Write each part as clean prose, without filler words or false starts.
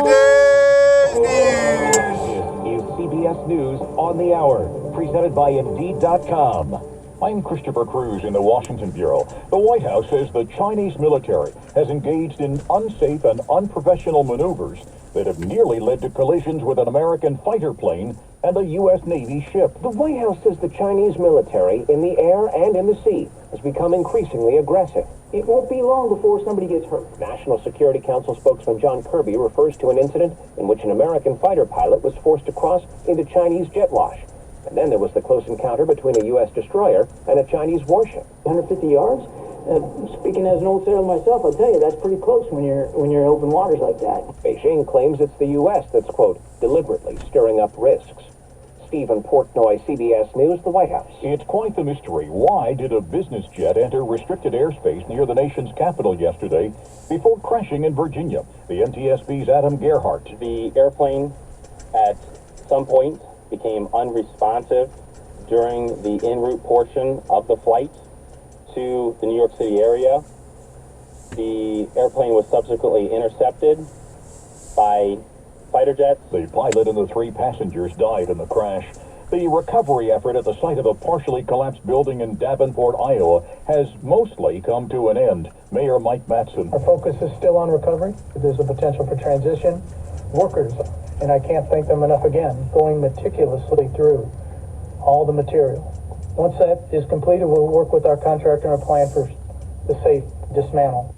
today's news. This is CBS News on the Hour, presented by Indeed.com. I'm Christopher Cruz in the Washington Bureau. The White House says the Chinese military has engaged in unsafe and unprofessional maneuvers that have nearly led to collisions with an American fighter plane and a U.S. Navy ship. The White House says the Chinese military, in the air and in the sea, has become increasingly aggressive. It won't be long before somebody gets hurt. National Security Council spokesman John Kirby refers to an incident in which an American fighter pilot was forced to cross into Chinese jet wash. And then there was the close encounter between a U.S. destroyer and a Chinese warship. 150 yards? Speaking as an old sailor myself, I'll tell you, that's pretty close when you're in open waters like that. Beijing claims it's the U.S. that's, quote, deliberately stirring up risks. Stephen Portnoy, CBS News, the White House. It's quite the mystery. Why did a business jet enter restricted airspace near the nation's capital yesterday before crashing in Virginia? The NTSB's Adam Gerhardt. The airplane at some point became unresponsive during the en route portion of the flight to the New York City area. The airplane was subsequently intercepted by fighter jets. The pilot and the 3 passengers died in the crash. The recovery effort at the site of a partially collapsed building in Davenport, Iowa, has mostly come to an end. Mayor Mike Mattson. Our focus is still on recovery. There's a potential for transition. Workers, and I can't thank them enough again, going meticulously through all the material. Once that is completed, we'll work with our contractor and plan for the safe dismantle.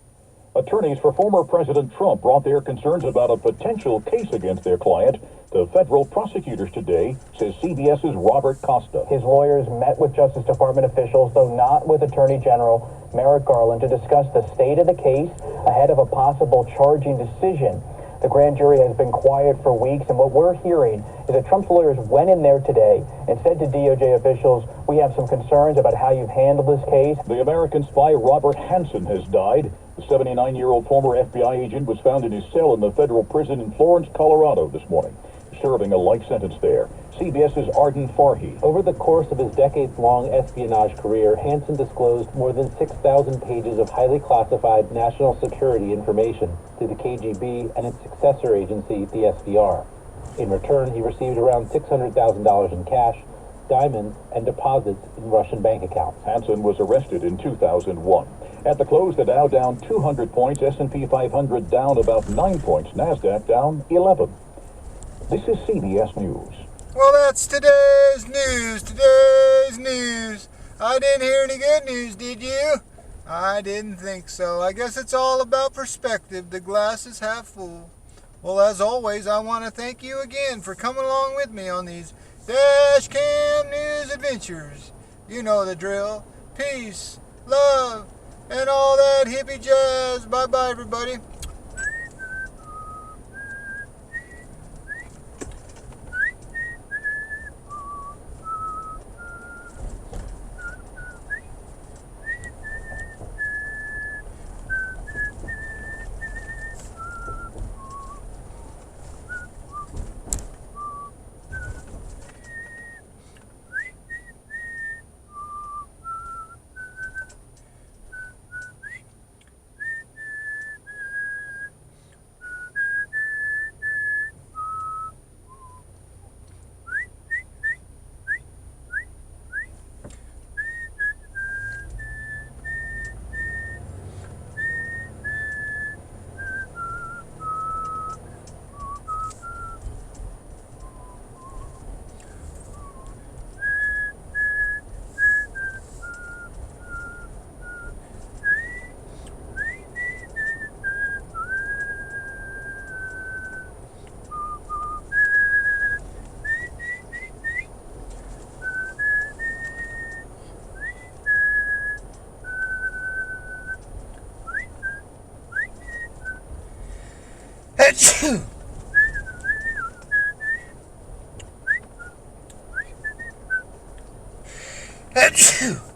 Attorneys for former President Trump brought their concerns about a potential case against their client to federal prosecutors today, says CBS's Robert Costa. His lawyers met with Justice Department officials, though not with Attorney General Merrick Garland, to discuss the state of the case ahead of a possible charging decision. The grand jury has been quiet for weeks, and what we're hearing is that Trump's lawyers went in there today and said to DOJ officials, we have some concerns about how you've handled this case. The American spy Robert Hansen has died. The 79-year-old former FBI agent was found in his cell in the federal prison in Florence, Colorado this morning, serving a life sentence there. CBS's Arden Farhi. Over the course of his decades-long espionage career, Hansen disclosed more than 6,000 pages of highly classified national security information to the KGB and its successor agency, the SVR. In return, he received around $600,000 in cash, diamonds, and deposits in Russian bank accounts. Hansen was arrested in 2001. At the close, the Dow down 200 points, S&P 500 down about 9 points, NASDAQ down 11. This is CBS News. Well, that's today's news. Today's news. I didn't hear any good news, did you? I didn't think so. I guess it's all about perspective. The glass is half full. Well, as always, I want to thank you again for coming along with me on these Dash Cam News adventures. You know the drill. Peace, love, and all that hippie jazz. Bye-bye, everybody. Achoo! Achoo!